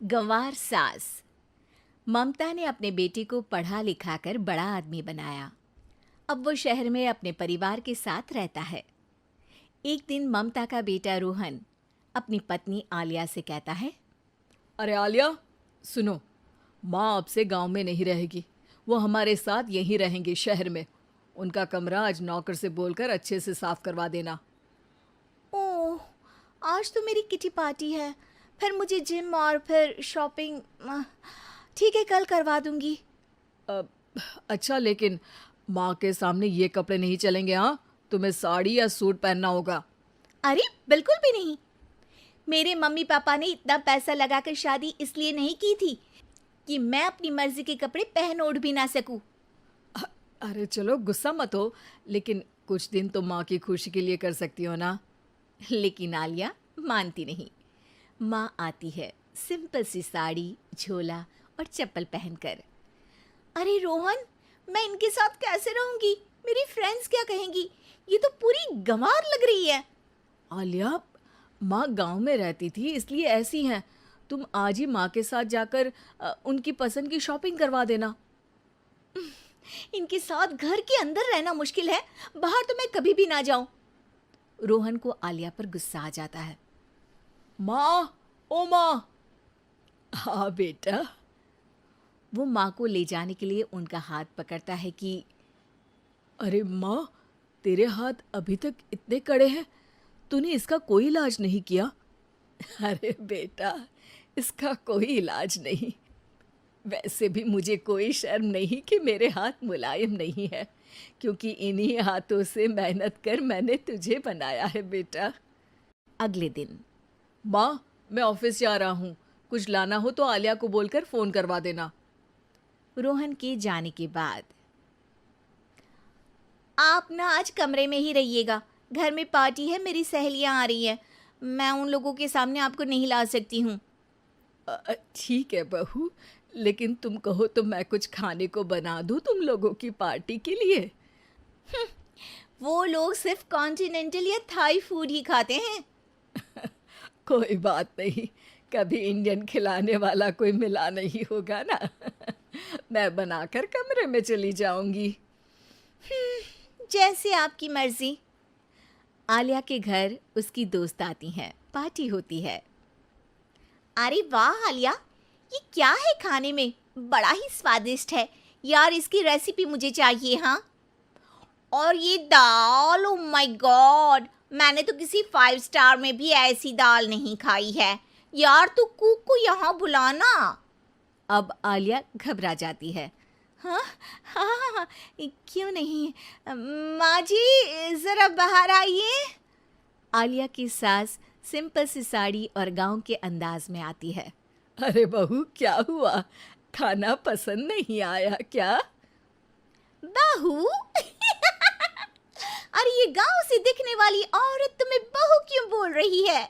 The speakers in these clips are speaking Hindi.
गंवार सास। ममता ने अपने बेटे को पढ़ा लिखाकर बड़ा आदमी बनाया। अब वो शहर में अपने परिवार के साथ रहता है। एक दिन ममता का बेटा रोहन अपनी पत्नी आलिया से कहता है, अरे आलिया, सुनो, माँ अब से गांव में नहीं रहेगी। वो हमारे साथ यहीं रहेंगी शहर में। उनका कमरा आज नौकर से बोलकर अच्छे से साफ करवा देना। ओह, आज तो मेरी किटी पार्टी है, फिर मुझे जिम और फिर शॉपिंग। ठीक है, कल करवा दूंगी। अ, अच्छा, लेकिन माँ के सामने ये कपड़े नहीं चलेंगे। हाँ, तुम्हें साड़ी या सूट पहनना होगा। अरे बिल्कुल भी नहीं। मेरे मम्मी पापा ने इतना पैसा लगाकर शादी इसलिए नहीं की थी कि मैं अपनी मर्जी के कपड़े पहन ओढ़ भी ना सकूं। अरे चलो, गुस्सा मत हो, लेकिन कुछ दिन तो माँ की खुशी के लिए कर सकती हो ना। लेकिन आलिया मानती नहीं। माँ आती है सिंपल सी साड़ी, झोला और चप्पल पहनकर। अरे रोहन, मैं इनके साथ कैसे रहूंगी? मेरी फ्रेंड्स क्या कहेंगी? ये तो पूरी गंवार लग रही है। आलिया, माँ गांव में रहती थी इसलिए ऐसी हैं। तुम आज ही माँ के साथ जाकर उनकी पसंद की शॉपिंग करवा देना। इनके साथ घर के अंदर रहना मुश्किल है, बाहर तो मैं कभी भी ना जाऊं। रोहन को आलिया पर गुस्सा आ जाता है। माँ, ओ माँ। हाँ बेटा। वो माँ को ले जाने के लिए उनका हाथ पकड़ता है कि अरे माँ, तेरे हाथ अभी तक इतने कड़े हैं, तूने इसका कोई इलाज नहीं किया? अरे बेटा, इसका कोई इलाज नहीं। वैसे भी मुझे कोई शर्म नहीं कि मेरे हाथ मुलायम नहीं है, क्योंकि इन्हीं हाथों से मेहनत कर मैंने तुझे बनाया है बेटा। अगले दिन। माँ, मैं ऑफिस जा रहा हूँ। कुछ लाना हो तो आलिया को बोलकर फ़ोन करवा देना। रोहन के जाने के बाद, आप ना आज कमरे में ही रहिएगा, घर में पार्टी है, मेरी सहेलियां आ रही हैं, मैं उन लोगों के सामने आपको नहीं ला सकती हूँ। ठीक है बहू, लेकिन तुम कहो तो मैं कुछ खाने को बना दूँ तुम लोगों की पार्टी के लिए। वो लोग सिर्फ कॉन्टिनेंटल या थाई फूड ही खाते हैं। कोई बात नहीं, कभी इंडियन खिलाने वाला कोई मिला नहीं होगा ना। मैं बनाकर कमरे में चली जाऊंगी। जैसे आपकी मर्जी। आलिया के घर उसकी दोस्त आती हैं, पार्टी होती है। अरे वाह आलिया, ये क्या है खाने में? बड़ा ही स्वादिष्ट है यार, इसकी रेसिपी मुझे चाहिए। हाँ, और ये दाल, ओ माय गॉड, मैंने तो किसी 5 स्टार में भी ऐसी दाल नहीं खाई है यार। तू कुक को यहाँ बुलाना। अब आलिया घबरा जाती है। हाँ हाँ हाँ हाँ, क्यों नहीं। माँ जी ज़रा बाहर आइए। आलिया की सास सिंपल सी साड़ी और गांव के अंदाज में आती है। अरे बहू, क्या हुआ? खाना पसंद नहीं आया क्या? बहू? अरे ये गांव से दिखने वाली औरत तुम्हें बहू क्यों बोल रही है?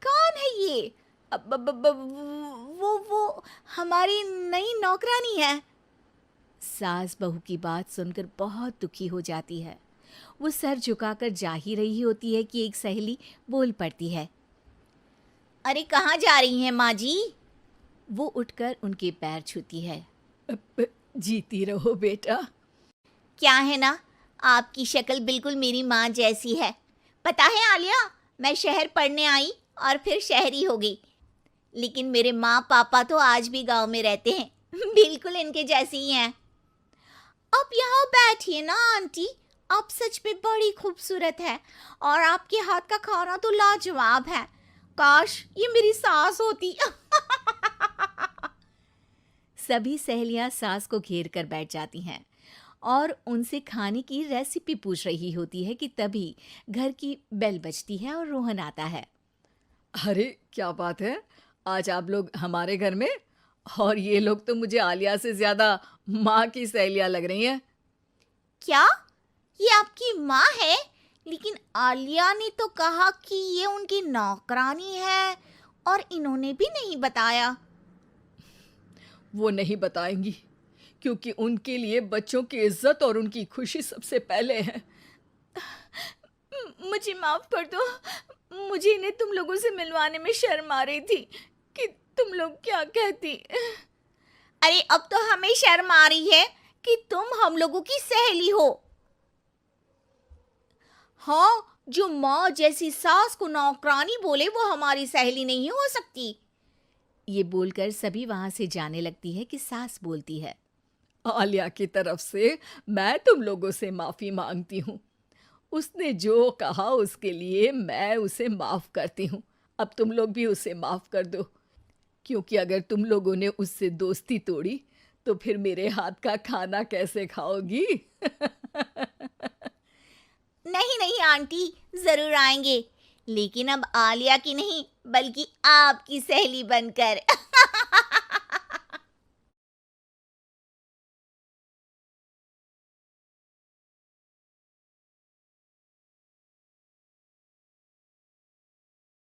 कौन है ये? वो हमारी नई नौकरानी है। सास बहू की बात सुनकर बहुत दुखी हो जाती है। वो सर झुकाकर जा ही रही होती है कि एक सहेली बोल पड़ती है। अरे कहाँ जा रही हैं माँ जी? वो उठकर उनके पैर छूती है। जीती रहो बेटा। क्या है ना, आपकी शक्ल बिल्कुल मेरी माँ जैसी है। पता है आलिया, मैं शहर पढ़ने आई और फिर शहरी हो गई, लेकिन मेरे माँ पापा तो आज भी गांव में रहते हैं, बिल्कुल इनके जैसे ही हैं। आप यहाँ बैठिए ना आंटी, आप सच में बड़ी खूबसूरत है और आपके हाथ का खाना तो लाजवाब है। काश ये मेरी सास होती। सभी सहेलियां सास को घेर कर बैठ जाती हैं और उनसे खाने की रेसिपी पूछ रही होती है कि तभी घर की बेल बजती है और रोहन आता है। अरे क्या बात है, आज आप लोग हमारे घर में? और ये लोग तो मुझे आलिया से ज़्यादा माँ की सहेलियाँ लग रही हैं। क्या ये आपकी माँ है? लेकिन आलिया ने तो कहा कि ये उनकी नौकरानी है और इन्होंने भी नहीं बताया। वो नहीं बताएंगी, क्योंकि उनके लिए बच्चों की इज्जत और उनकी खुशी सबसे पहले है। मुझे माफ कर दो, मुझे इन्हें तुम लोगों से मिलवाने में शर्म आ रही थी। कि तुम लोग क्या कहती। अरे अब तो हमें शर्म आ रही है कि तुम हम लोगों की सहेली हो। हाँ, जो माँ जैसी सास को नौकरानी बोले वो हमारी सहेली नहीं हो सकती। ये बोलकर सभी वहां से जाने लगती है कि सास बोलती है, आलिया की तरफ से मैं तुम लोगों से माफ़ी मांगती हूँ। उसने जो कहा उसके लिए मैं उसे माफ़ करती हूँ। अब तुम लोग भी उसे माफ़ कर दो, क्योंकि अगर तुम लोगों ने उससे दोस्ती तोड़ी तो फिर मेरे हाथ का खाना कैसे खाओगी? नहीं नहीं आंटी, जरूर आएंगे, लेकिन अब आलिया की नहीं बल्कि आपकी सहेली बनकर।